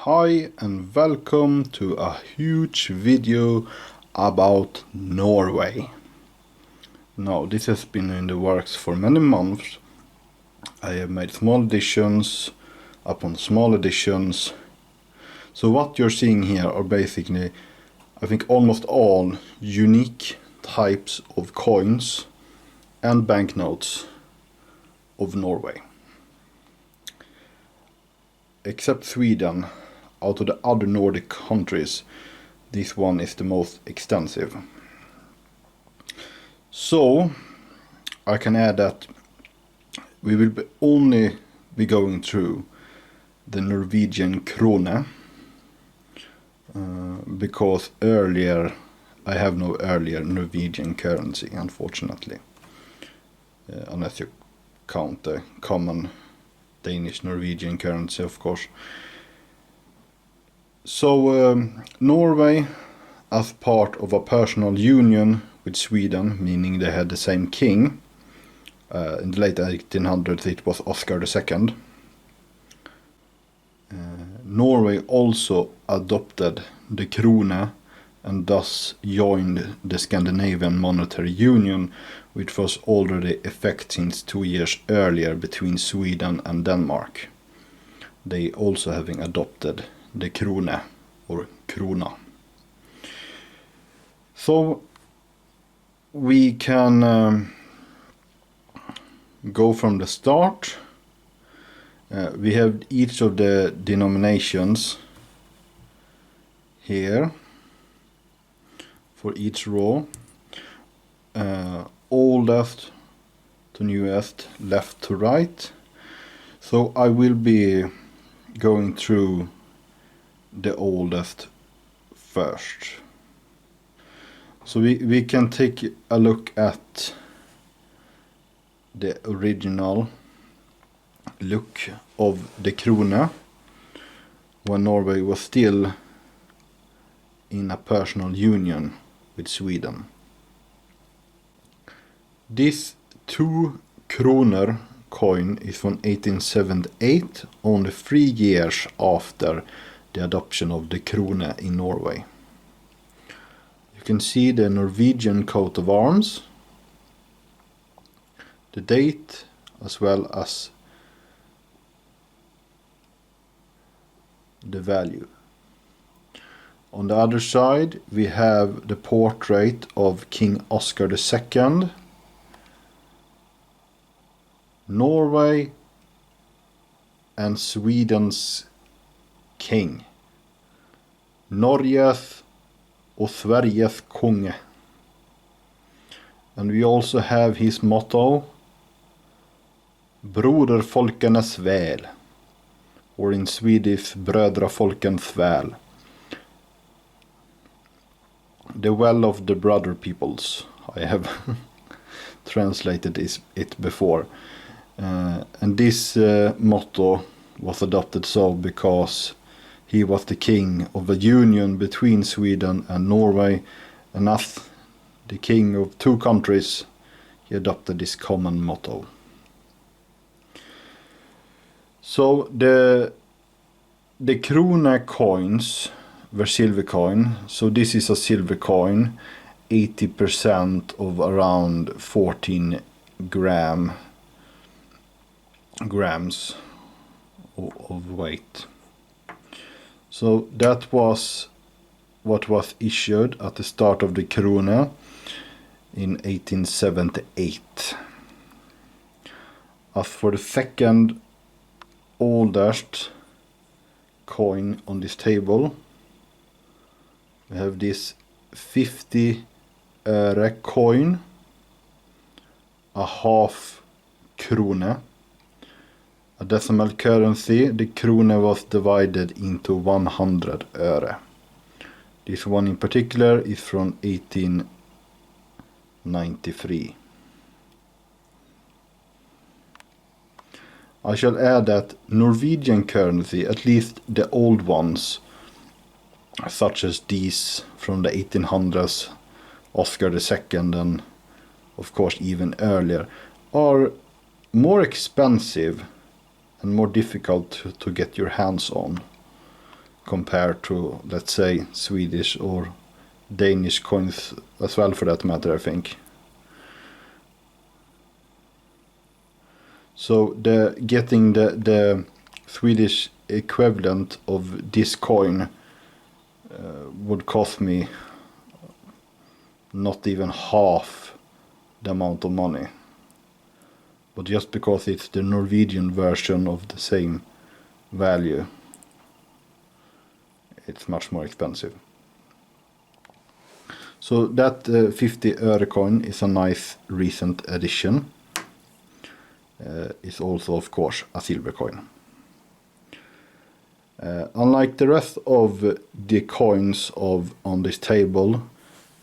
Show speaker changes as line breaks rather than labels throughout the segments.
Hi and welcome to a huge video about Norway. Now, this has been in the works for many months. I have made small additions upon small additions. So what you're seeing here are basically, I think, almost all unique types of coins and banknotes of Norway. Except Sweden, out of the other Nordic countries, this one is the most extensive. So I can add that we will only be going through the Norwegian krone, because I have no earlier Norwegian currency, unfortunately, unless you count the common Danish Norwegian currency, of course. So Norway, as part of a personal union with Sweden, meaning they had the same king, in the late 1800s it was Oscar II. Norway also adopted the krone and thus joined the Scandinavian Monetary Union, which was already effect since 2 years earlier between Sweden and Denmark. They also having adopted the krone or krona. So we can go from the start. We have each of the denominations here for each row. Oldest to newest, left to right. So I will be going through the oldest first. So we can take a look at the original look of the krone when Norway was still in a personal union with Sweden. This 2 kroner coin is from 1878, only 3 years after the adoption of the krone in Norway. You can see the Norwegian coat of arms, the date, as well as the value. On the other side we have the portrait of King Oscar II. Norway and Sweden's king. Norges och Sveriges konge. And we also have his motto, Broderfolkenes väl, or in Swedish, Brödrafolkens väl. The well of the brother peoples. I have translated it before. And this motto was adopted so because he was the king of a union between Sweden and Norway, and as the king of 2 countries, he adopted this common motto. So the krone coins were silver coin. So this is a silver coin, 80% of around 14 grams of weight. So that was what was issued at the start of the krone in 1878. As for the second oldest coin on this table, we have this 50 öre coin, a half krone. A decimal currency, the krone was divided into 100 öre. This one in particular is from 1893. I shall add that Norwegian currency, at least the old ones, such as these from the 1800s, Oscar II, and of course even earlier, are more expensive and more difficult to get your hands on compared to, let's say, Swedish or Danish coins as well, for that matter, I think. So getting the Swedish equivalent of this coin would cost me not even half the amount of money. But just because it's the Norwegian version of the same value, it's much more expensive. So that 50 öre coin is a nice recent addition. It's also, of course, a silver coin. Unlike the rest of the coins on this table,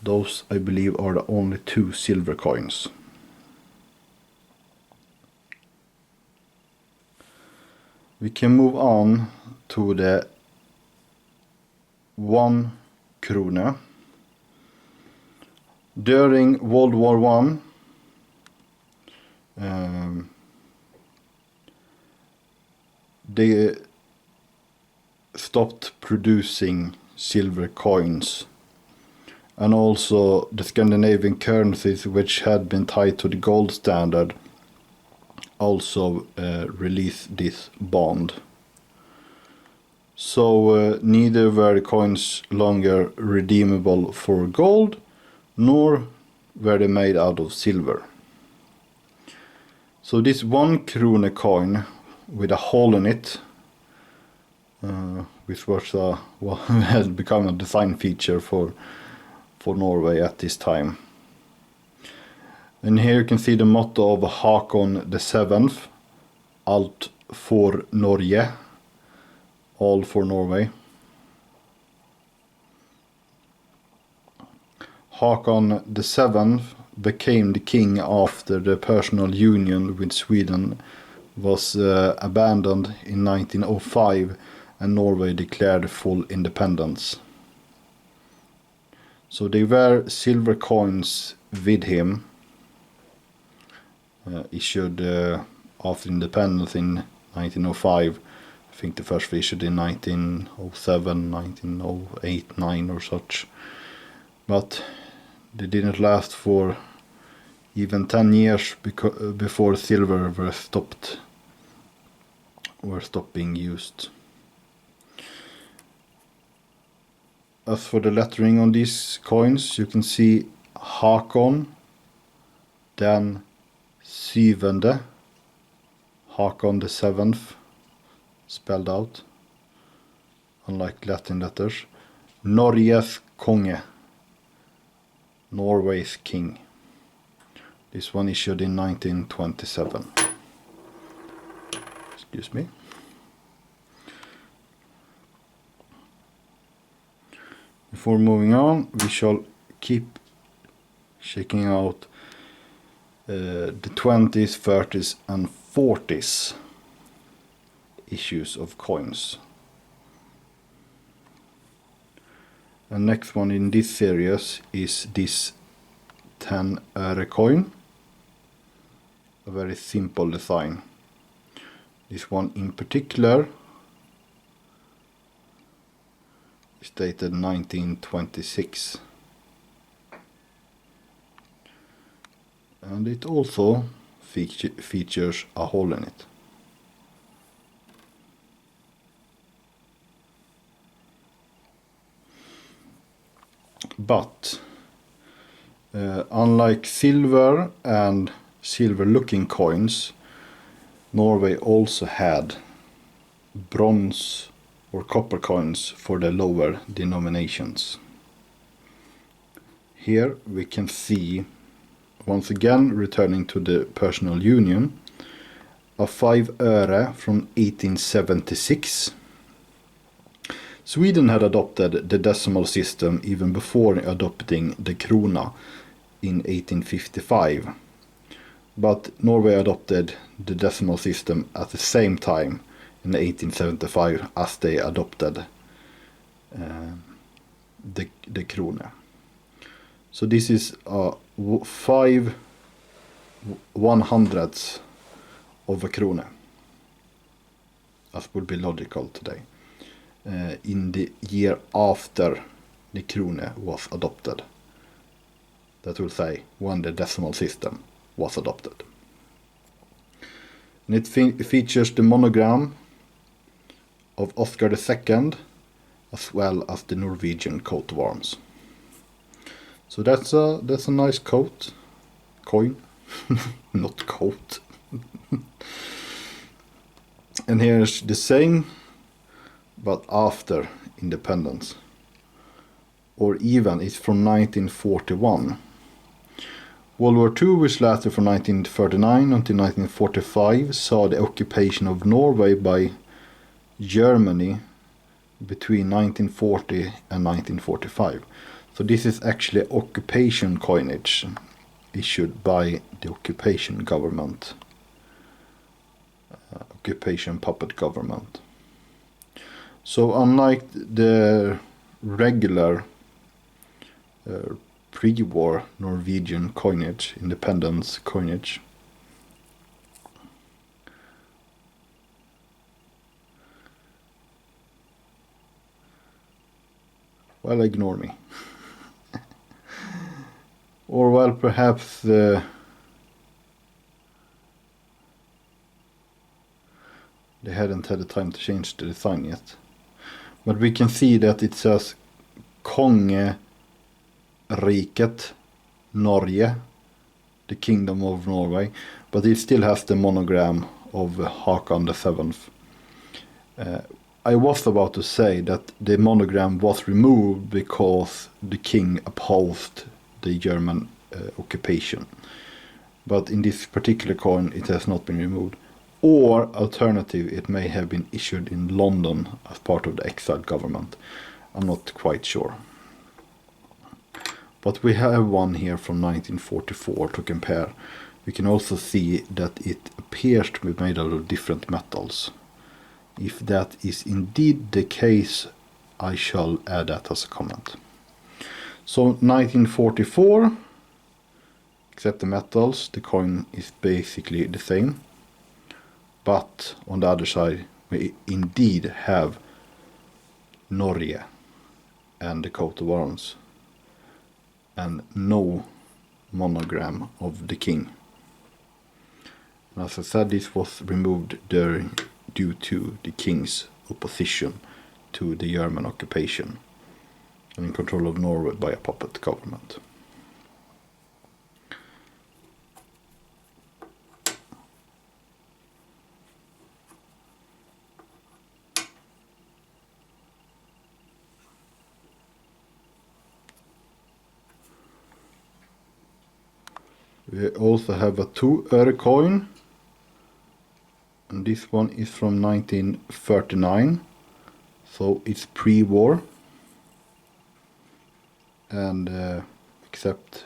those, I believe, are the only 2 silver coins. We can move on to the 1 krone. During World War I, they stopped producing silver coins, and also the Scandinavian currencies, which had been tied to the gold standard, also released this bond. So neither were the coins longer redeemable for gold, nor were they made out of silver. So this 1 krone coin with a hole in it, which was had become a design feature for Norway at this time. And here you can see the motto of Håkon the 7th, Alt for Norge, all for Norway. Håkon the 7th became the king after the personal union with Sweden was abandoned in 1905 and Norway declared full independence. So there were silver coins with him, issued after independence in 1905. I think the first was issued in 1907, 1908, 9 or such. But they didn't last for even 10 years before silver were stopped being used. As for the lettering on these coins, you can see Håkon, then syvende, Håkon the 7th, spelled out, unlike Latin letters. Norges konge, Norway's king. This one issued in 1927. Excuse me. Before moving on, we shall keep checking out the 20s, 30s and 40s issues of coins. The next one in this series is this 10 öre coin. A very simple design. This one in particular is dated 1926. And it also features a hole in it. But unlike silver and silver looking coins, Norway also had bronze or copper coins for the lower denominations. Here we can see, once again returning to the personal union, a 5 öre from 1876. Sweden had adopted the decimal system even before adopting the krona in 1855. But Norway adopted the decimal system at the same time in 1875 as they adopted the krona. So this is 5 100ths of a krona, as would be logical today. in the year after the krone was adopted. That will say when the decimal system was adopted. And it features the monogram of Oscar II as well as the Norwegian coat of arms. So that's a nice coin, not coat. And here's the same, but after independence, or even it's from 1941. World War II, which lasted from 1939 until 1945, saw the occupation of Norway by Germany between 1940 and 1945. So this is actually occupation coinage issued by the occupation government, occupation puppet government. So unlike the regular pre-war Norwegian coinage, independence coinage, well, ignore me. Or well, perhaps they hadn't had the time to change the design yet. But we can see that it says Kongeriket Norge, the Kingdom of Norway, but it still has the monogram of Haakon VII. I was about to say that the monogram was removed because the king opposed the German occupation. But in this particular coin it has not been removed. Or alternative, it may have been issued in London as part of the exiled government. I'm not quite sure. But we have one here from 1944 to compare. We can also see that it appears to be made out of different metals. If that is indeed the case, I shall add that as a comment. So 1944, except the metals, the coin is basically the same. But on the other side, we indeed have Norge and the coat of arms, and no monogram of the king. And as I said, this was removed due to the king's opposition to the German occupation and in control of Norway by a puppet government. We also have a 2-öre coin, and this one is from 1939, so it's pre-war, and except,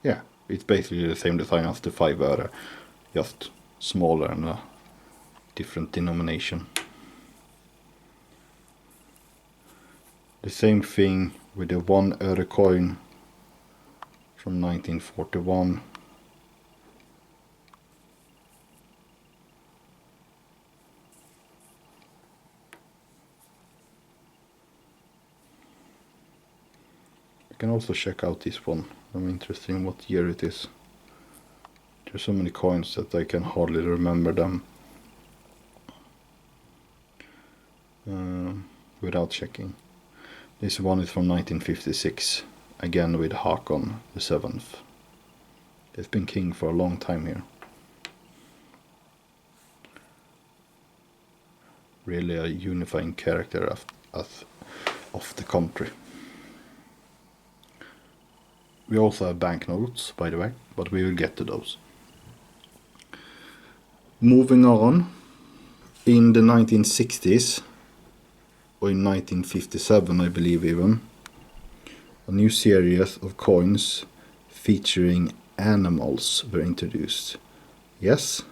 yeah, it's basically the same design as the 5-öre, just smaller and a different denomination. The same thing with the 1-öre coin from 1941. You can also check out this one. I'm interested in what year it is. There's so many coins that I can hardly remember them without checking. This one is from 1956, again with Haakon VII. He's been king for a long time here. Really a unifying character of the country. We also have banknotes, by the way, but we will get to those. Moving on, in the 1960s, or in 1957 I believe even, a new series of coins featuring animals were introduced. Yes,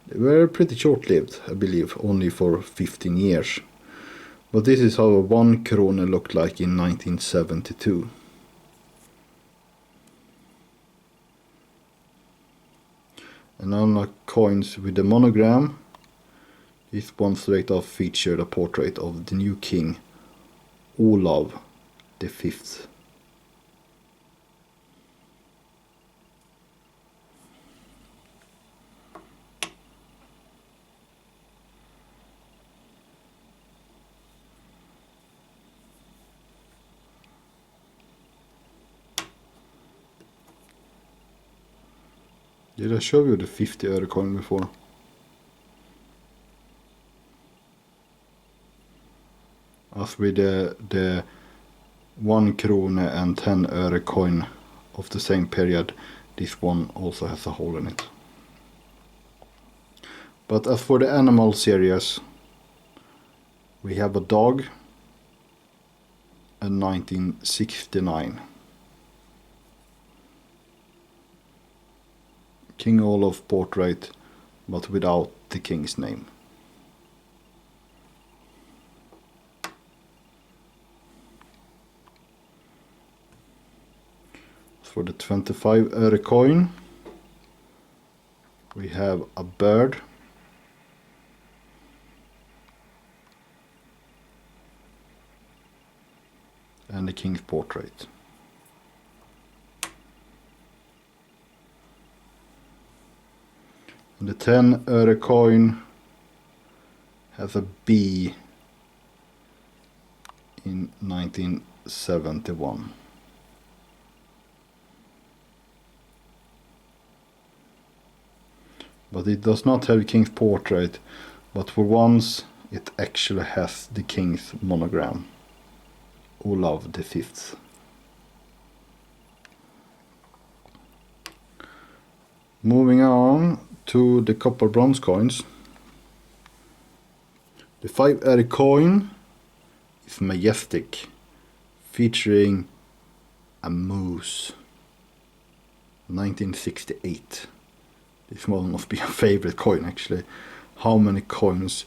they were pretty short-lived, I believe, only for 15 years. But this is how a 1 krone looked like in 1972. And unlike coins with the monogram, This one straight off featured a portrait of the new king, Olav V. Did I show you the 50 öre coin before? As with the 1 krone and 10 öre coin of the same period, this one also has a hole in it. But as for the animal series, we have a dog in 1969. King Olaf portrait, but without the king's name. For the 25 öre coin, we have a bird and the king's portrait. And the 10 öre coin has a bee in 1971. But it does not have the king's portrait, but for once it actually has the king's monogram, Olav V. Moving on to the copper bronze coins. The 5 öre coin is majestic, featuring a moose. 1968. This one must be a favorite coin actually. How many coins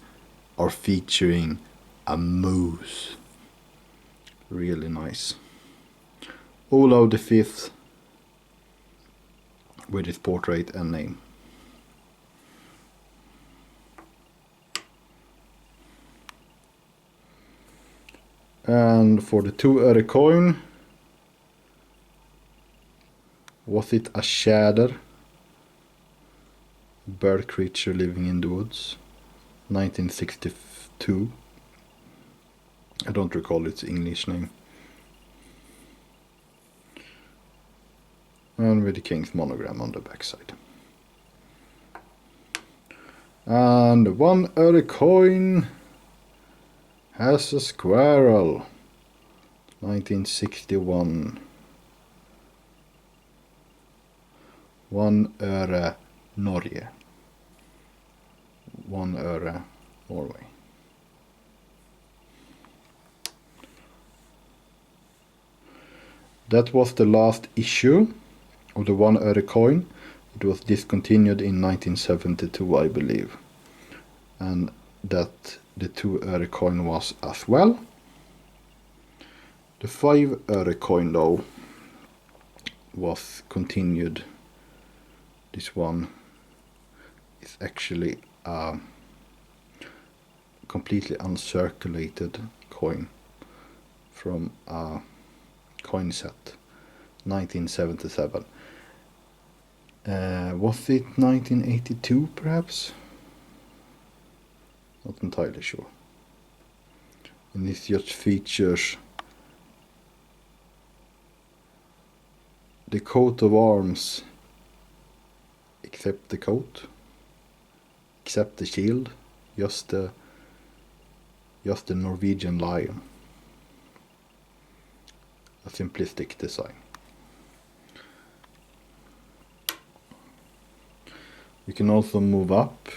are featuring a moose? Really nice. Olav V with his portrait and name. And for the 2 öre coin, was it a shader? Bird creature living in the woods, 1962. I don't recall its English name. And with the king's monogram on the backside. And the 1 öre coin has a squirrel, 1961. 1 öre Norge. 1 öre Norway. That was the last issue of the 1 öre coin. It was discontinued in 1972, I believe. And that the 2 öre coin was as well. The 5 öre coin though was continued. This one is actually a completely uncirculated coin from a coin set, 1977. Was it 1982 perhaps? Not entirely sure. And this just features the coat of arms, except the coat, except the shield, just the Norwegian lion. A simplistic design. We can also move up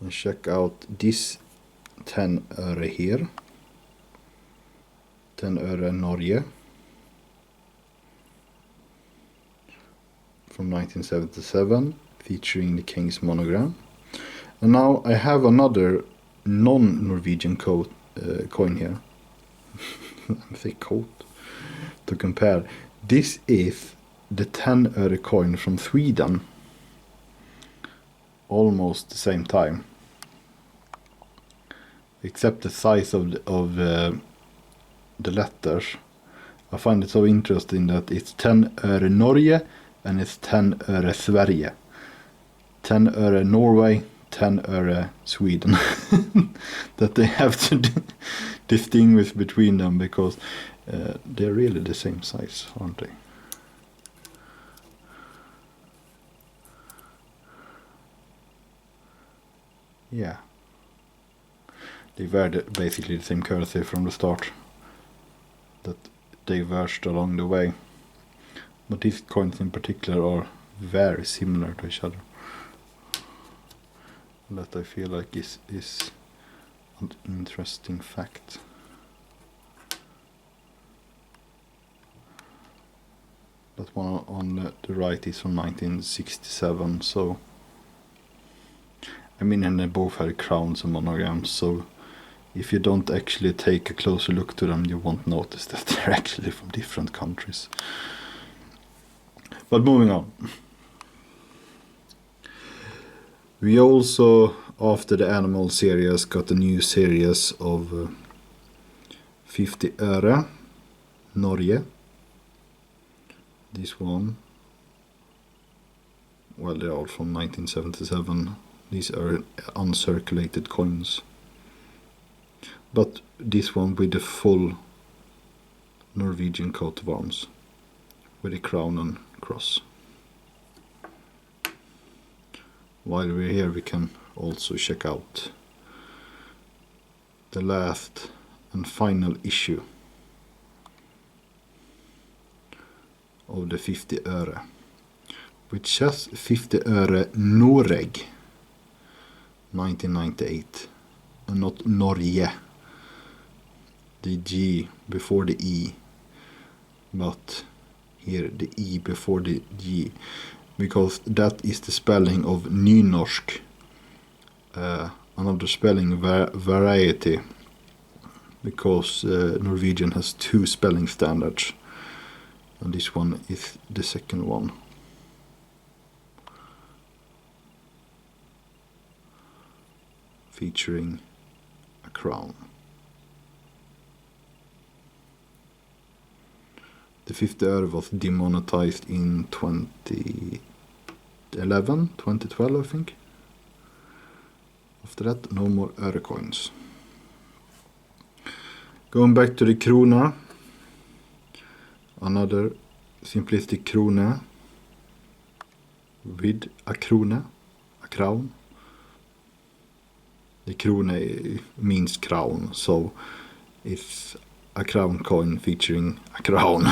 and check out this 10 öre here. 10 öre Norge from 1977, featuring the king's monogram. And now I have another non-Norwegian coin here. I say coat to compare. This is the 10 öre coin from Sweden. Almost the same time. except the size of the letters. I find it so interesting that it's 10 öre Norge and it's 10 öre Sverige. 10 öre Norway, 10 öre Sweden. That they have to distinguish between them, because they're really the same size, aren't they? Yeah. They were basically the same currency from the start, that diverged along the way. But these coins in particular are very similar to each other. That I feel like is an interesting fact. That one on the right is from 1967, so I mean, and they both had crowns and monograms, so if you don't actually take a closer look to them, you won't notice that they're actually from different countries. But moving on. We also, after the animal series, got a new series of 50 öre Norge. This one, well, they're all from 1977. These are uncirculated coins. But this one with the full Norwegian coat of arms, with a crown and cross. While we're here, we can also check out the last and final issue of the 50 öre, which says 50 öre Noreg 1998 and not Norge, the G before the E, but here the E before the G, because that is the spelling of nynorsk, another spelling variety, because Norwegian has two spelling standards, and this one is the second one. Featuring a crown. The 50 öre was demonetized in 2012, I think. After that, no more öre coins. Going back to the krona, another simplistic krone with a krone, a crown. The krone means crown, so it's a crown coin featuring a crown.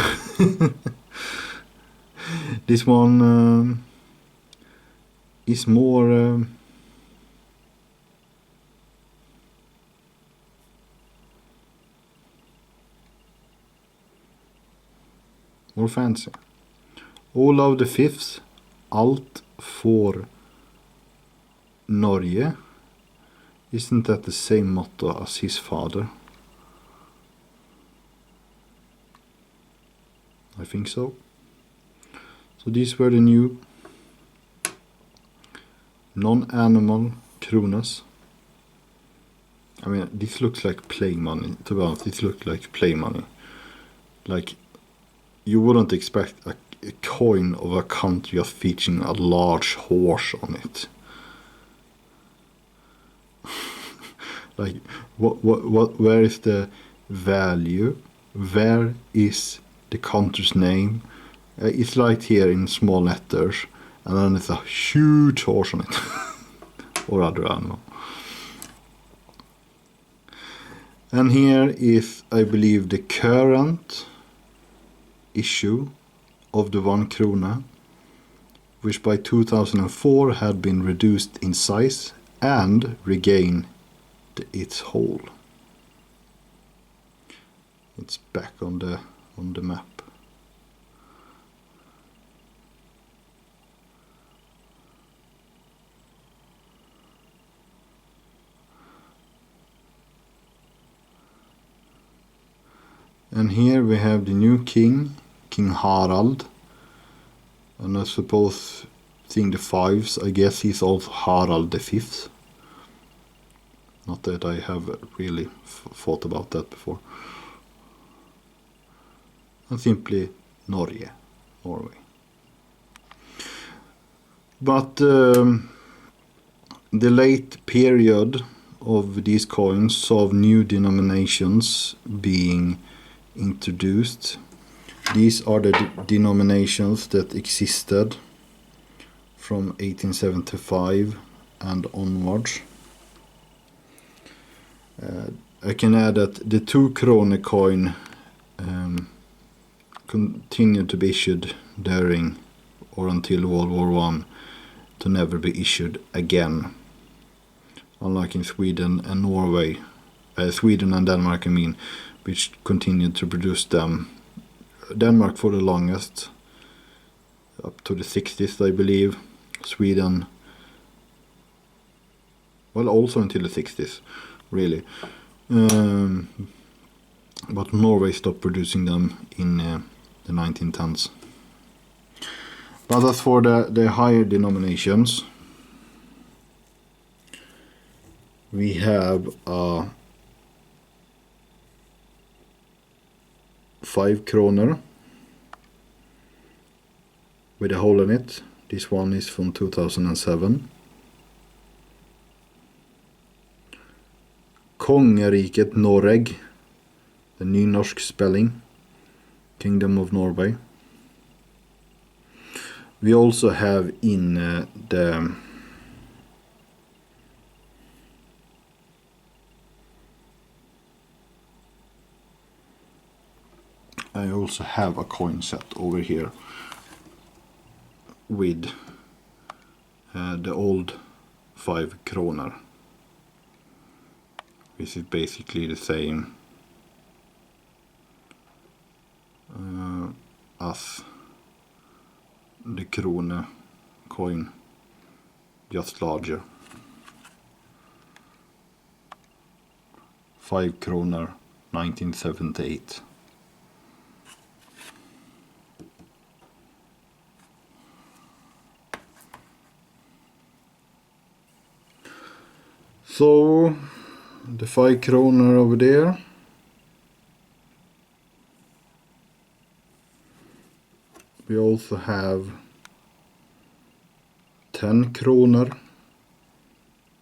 This one is more fancy. Olav V's Alt for Norge. Isn't that the same motto as his father? I think so. So these were the new non-animal kronas. I mean, this looks like play money. To be honest, this looks like play money. Like, you wouldn't expect a coin of a country just featuring a large horse on it. Like, where is the value? Where is the country's name? It's right here in small letters, and then it's a huge horse on it. Or other animal. And here is, I believe, the current issue of the 1 krona, which by 2004 had been reduced in size and regained its whole. It's back on the map. And here we have the new king, King Harald. And I suppose, seeing the 5s, I guess he's also Harald the 5th. Not that I have really thought about that before. And simply Norway. But the late period of these coins saw new denominations being introduced. These are the denominations that existed from 1875 and onwards. I can add that the 2 krone coin continued to be issued during or until World War I to never be issued again. Unlike in Sweden and Norway, Sweden and Denmark I mean, which continued to produce them. Denmark for the longest, up to the 60s I believe. Sweden, well, also until the 60s, really. But Norway stopped producing them in the 1910s. But as for the higher denominations, we have a 5 kroner with a hole in it. This one is from 2007. Kongeriket Noreg, the nynorsk spelling, Kingdom of Norway. We also have in I also have a coin set over here with the old 5 kroner, which is basically the same as the krone coin, just larger. 5 kroner 1978. So the 5 kroner over there. We also have 10 kroner.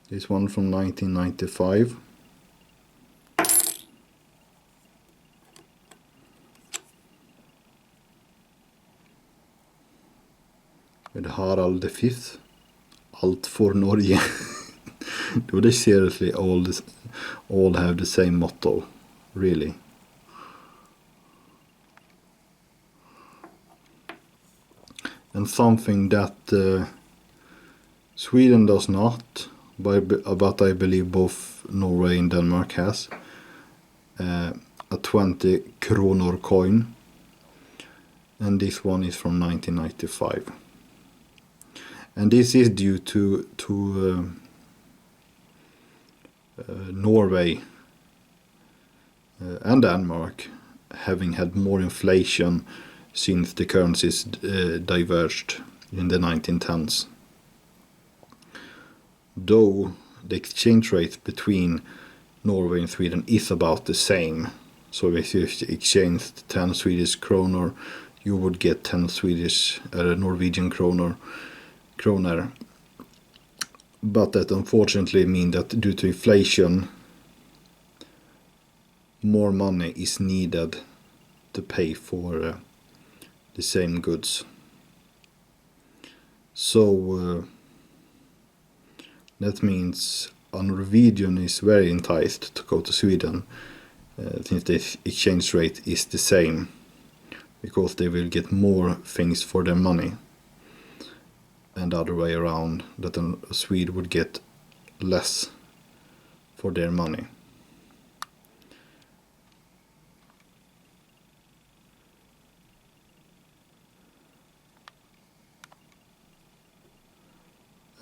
This one from 1995. With Harald V. Alt for Norge. Do they seriously all have the same motto? Really? And something that Sweden does not, but I believe both Norway and Denmark has, a 20 kronor coin, and this one is from 1995. And this is due to Norway and Denmark having had more inflation since the currencies diverged in the 1910s. Though the exchange rate between Norway and Sweden is about the same. So if you exchanged 10 Swedish kronor, you would get 10 Norwegian kroner. But that unfortunately means that due to inflation, more money is needed to pay for the same goods. So that means a Norwegian is very enticed to go to Sweden since the exchange rate is the same, because they will get more things for their money, and the other way around, that a Swede would get less for their money.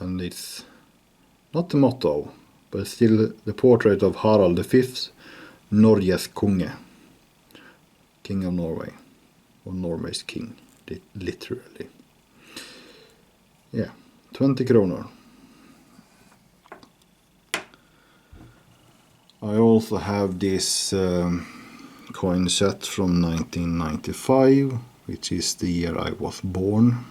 And it's not the motto, but still the portrait of Harald V, Norges konge, King of Norway, or Norway's king, literally. Yeah, 20 kronor. I also have this coin set from 1995, which is the year I was born.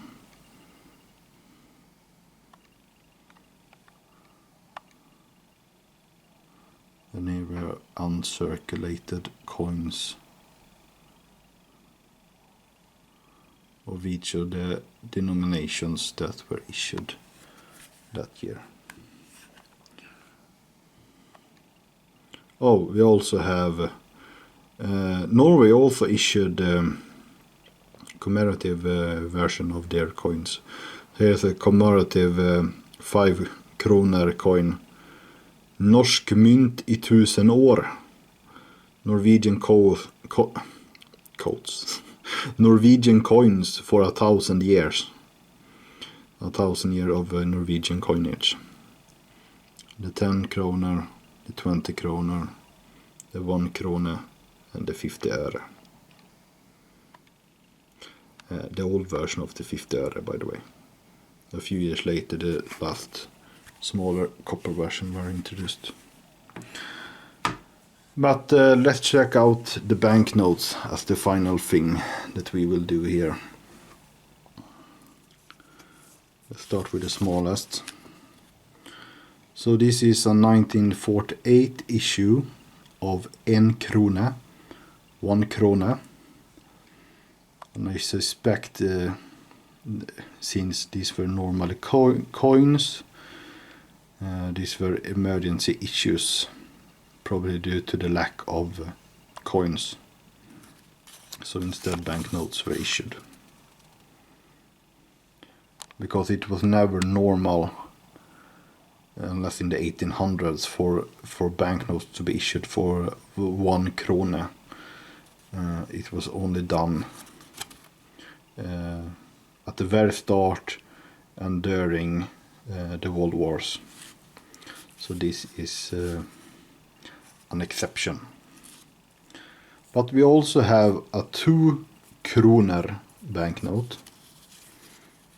And they were uncirculated coins of each of the denominations that were issued that year. Oh, we also have Norway also issued commemorative version of their coins. Here's a commemorative 5 kroner coin. Norsk mynt i 1000 år. Norwegian coats. Norwegian coins for 1,000 years. 1,000 years of Norwegian coinage. The 10 kroner, the 20 kroner, the 1 krone and the 50 öre. The old version of the 50 öre, by the way. A few years later, the last smaller copper version were introduced. But let's check out the banknotes as the final thing that we will do here. Let's start with the smallest. So this is a 1948 issue of 1 krone, 1 krone. And I suspect, since these were normally coins, these were emergency issues, probably due to the lack of coins. So instead banknotes were issued. Because it was never normal, unless in the 1800s, for banknotes to be issued for 1 krone. It was only done at the very start and during the World Wars. So this is an exception. But we also have a 2 kroner banknote.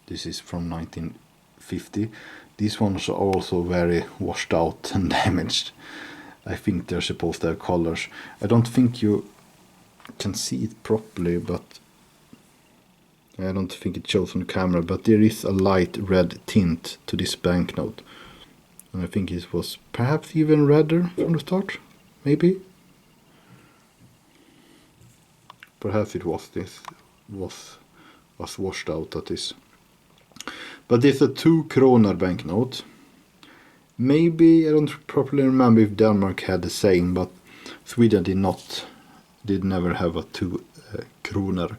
This is from 1950. These ones are also very washed out and damaged. I think they're supposed to have colors. I don't think you can see it properly, but I don't think it shows on camera, but there is a light red tint to this banknote. And I think it was perhaps even redder from the start, maybe. Perhaps it was was washed out at this. But it's a 2 kroner banknote. Maybe, I don't properly remember if Denmark had the same, but Sweden did never have a 2 kroner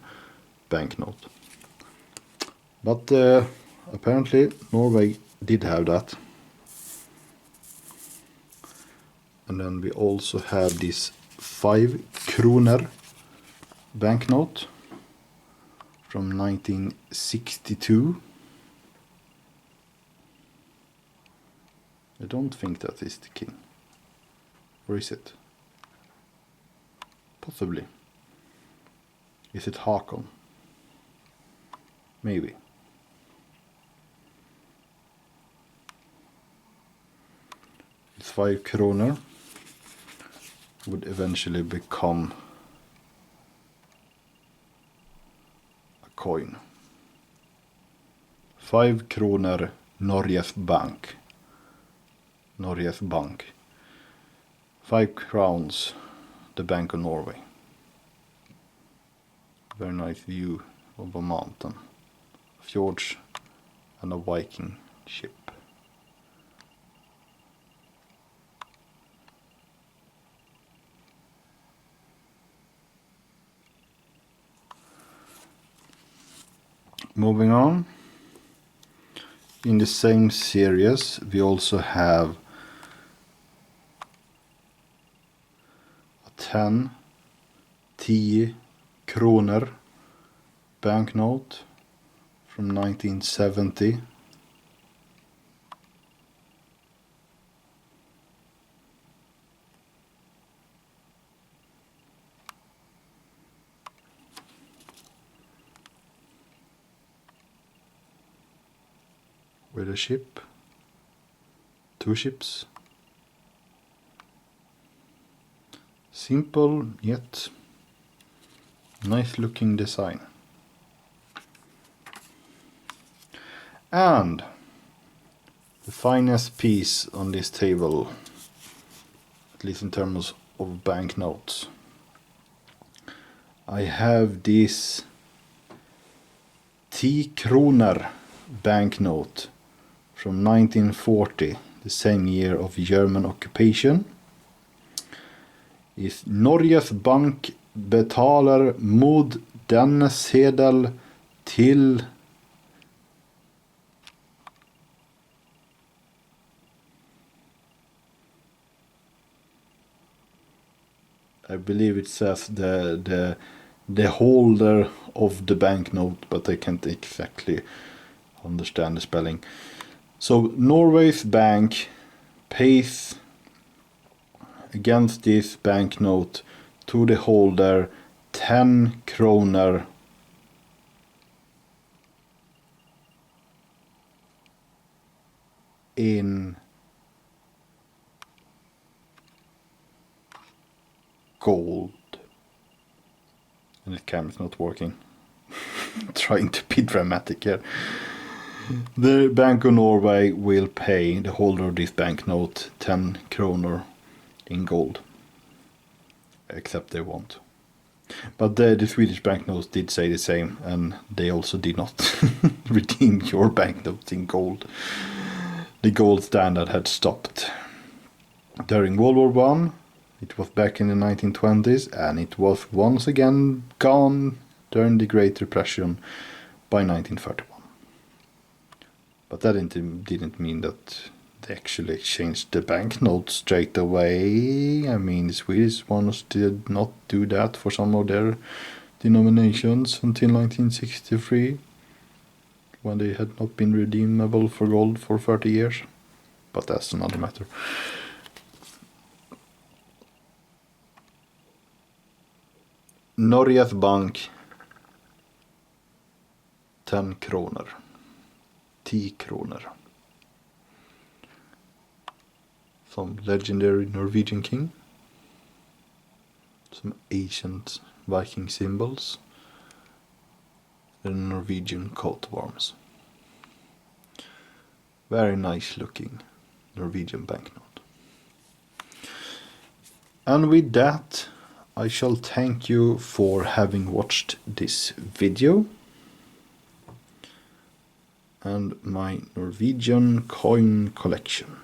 banknote. But apparently Norway did have that. And then we also have this 5 kroner banknote from 1962. I don't think that is the king. Or is it? Possibly. Is it Hakon? Maybe. It's 5 kroner. Would eventually become a coin. 5 kroner Norges Bank. Norges Bank. 5 crowns, the Bank of Norway. Very nice view of a mountain, fjords and a Viking ship. Moving on, in the same series we also have a 10 kroner banknote from 1970. With a ship, 2 ships. Simple yet nice looking design. And the finest piece on this table, at least in terms of banknotes, I have this 10 kroner banknote from 1940, the same year of German occupation. Is Norges Bank betaler mod denne sedel til I believe it says the holder of the banknote, but I can't exactly understand the spelling. So Norway's bank pays against this banknote to the holder 10 kroner in gold. And the camera's not working. Trying to be dramatic here. The Bank of Norway will pay the holder of this banknote 10 kroner in gold. Except they won't. But the Swedish banknotes did say the same, and they also did not redeem your banknotes in gold. The gold standard had stopped. During World War One, it was back in the 1920s, and it was once again gone during the Great Depression by 1931. But that didn't mean that they actually changed the banknotes straight away. I mean, the Swedish ones did not do that for some of their denominations until 1963, when they had not been redeemable for gold for 30 years. But that's another matter. Norges Bank 10 kroner. 10 kroner. Some legendary Norwegian king. Some ancient Viking symbols. The Norwegian coat of arms. Very nice looking Norwegian banknote. And with that, I shall thank you for having watched this video and my Norwegian coin collection.